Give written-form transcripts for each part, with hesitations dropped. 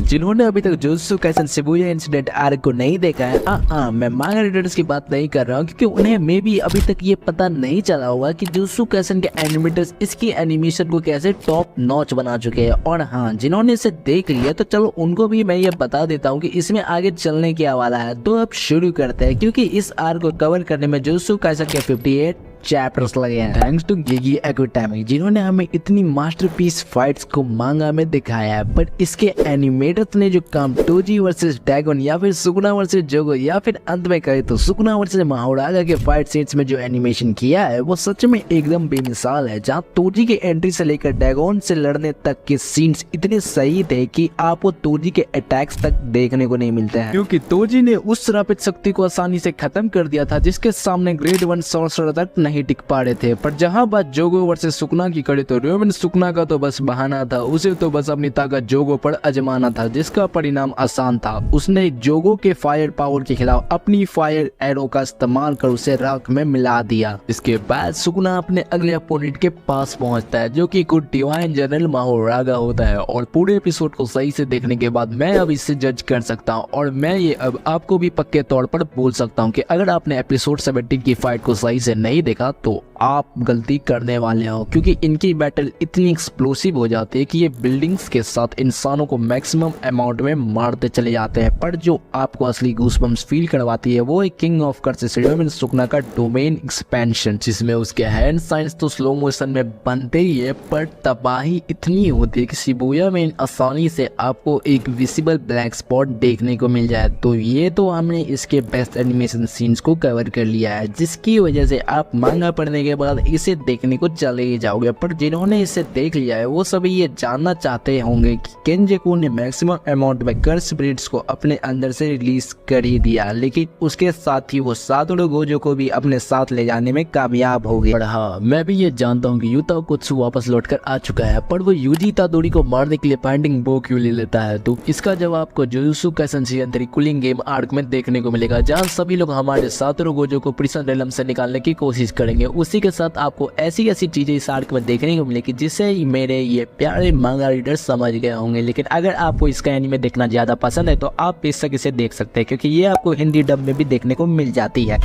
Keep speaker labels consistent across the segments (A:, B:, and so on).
A: जिन्होंने अभी तक jujutsu Kaisen Shibuya incident arc को नहीं देखा है, मैं मांगा रीडर्स की बात नहीं कर रहा हूँ, क्योंकि उन्हें मे भी अभी तक ये पता नहीं चला होगा कि जुजुत्सु काइसेन के एनिमेटर्स इसकी एनिमेशन को कैसे टॉप नॉच बना चुके हैं। और हाँ, जिन्होंने इसे देख लिया तो चलो उनको भी मैं ये बता देता हूँ कि इसमें आगे चलने क्या वाला है। तो अब शुरू करते हैं, क्योंकि इस आर्क को कवर करने में जुजुत्सु काइसेन के 58 चैप्टर्स लगे हैं, थैंक्स टू गिगी एकुटामी, जिन्होंने हमें इतनी मास्टरपीस फाइट्स को मांगा में दिखाया है। बट इसके एनिमेटर्स ने जो काम टोजी वर्सेस ड्रैगन या फिर सुकुना वर्सेस जोगो या फिर अंत में कहे तो सुकुना वर्सेस माहोरागा के फाइट सीन्स में जो एनिमेशन किया है वो सच में एकदम बेमिसाल है। जहाँ टोजी की एंट्री से लेकर ड्रैगन से लड़ने तक के सीन्स इतने सही थे कि आपको टोजी के अटैक्स तक देखने को नहीं मिलते हैं, क्योंकि टोजी ने उस श्रापित शक्ति को आसानी से खत्म कर दिया था जिसके सामने ग्रेड 1 सॉर्सरर तक नहीं टिक पा रहे थे। पर जहां बात जोगो वर्सेस सुकुना की करे तो रोमन सुकुना का तो बस बहाना था, उसे तो बस अपनी ताकत जोगो पर आजमाना था, जिसका परिणाम आसान था। उसने जोगो के फायर पावर के खिलाफ अपनी फायर एरो का इस्तेमाल कर उसे राख में मिला दिया। इसके बाद सुकुना अपने अगले अपोनेंट के पास पहुंचता है, जो कि कुछ डिवाइन जनरल माहोरागा होता है। और पूरे एपिसोड को सही से देखने के बाद मैं अब इससे जज कर सकता हूँ, और मैं ये अब आपको भी पक्के तौर पर बोल सकता हूँ कि अगर आपने एपिसोड 17 की फाइट को सही से नहीं देखा तो आप गलती करने वाले हो, क्योंकि इनकी बैटल इतनी एक्सप्लोसिव हो जाती है कि ये बिल्डिंग्स के साथ इंसानों को मैक्सिमम अमाउंट में मारते चले जाते हैं। पर जो आपको असली गूज़बम्प्स फील करवाती है वो एक king of curses Ryomen Sukuna का डोमेन एक्सपेंशन, जिसमें उसके हैंड साइंस तो स्लो मोशन में बनते ही है, पर तबाही इतनी होती है कि शिबुया में आसानी से आपको एक विजिबल ब्लैक स्पॉट देखने को मिल जाए। तो ये तो हमने इसके बेस्ट एनिमेशन सीन्स को कवर कर लिया है, जिसकी वजह से आप मांगा पढ़ने के बाद इसे देखने को चले ही जाओगे। पर जिन्होंने इसे देख लिया है वो सभी ये जानना चाहते होंगे कि केंजेकू ने मैक्सिमम अमाउंट में कर्स ब्रिड्स को अपने अंदर से रिलीज कर ही दिया, लेकिन उसके साथ ही वो सातोरू गोजो को भी अपने साथ ले जाने में कामयाब हो गए। पर हाँ, मैं भी ये जानता हूँ कि युता कुत्सु वापस लौट कर आ चुका है, पर वो यूजी इतादोरी को मारने के लिए फाइंडिंग बो क्यों ले लेता है? तो इसका जवाब आपको jujutsu Kaisen season 3 cooling game arc में देखने को मिलेगा, जहाँ सभी लोग हमारे सातोरू गोजो को प्रिजन रेलम से निकालने की कोशिश करेंगे। उसी के साथ आपको ऐसी ऐसी चीजें इस आर्क में देखने को मिलेगी जिससे मेरे ये प्यारे मांगा रीडर समझ गए होंगे। लेकिन अगर आपको इसका एनीमे देखना ज्यादा पसंद है तो आप बेशक इसे देख सकते हैं, क्योंकि ये आपको हिंदी डब में भी देखने को मिल जाती है।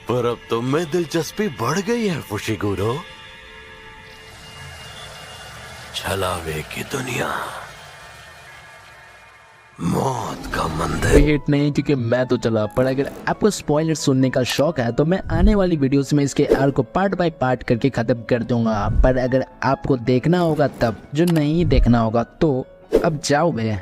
B: पर अब तो मैं दिलचस्पी बढ़ गई है फुशिगुरो। छलावे की दुनिया, मौत का मंदिर।
A: हिट नहीं, क्योंकि मैं तो चला। पर अगर आपको स्पॉइलर सुनने का शौक है तो मैं आने वाली वीडियोस में इसके आर्क को पार्ट बाय पार्ट करके खत्म कर दूंगा। पर अगर आपको देखना होगा तब, जो नहीं देखना होगा तो अब जाओ बे।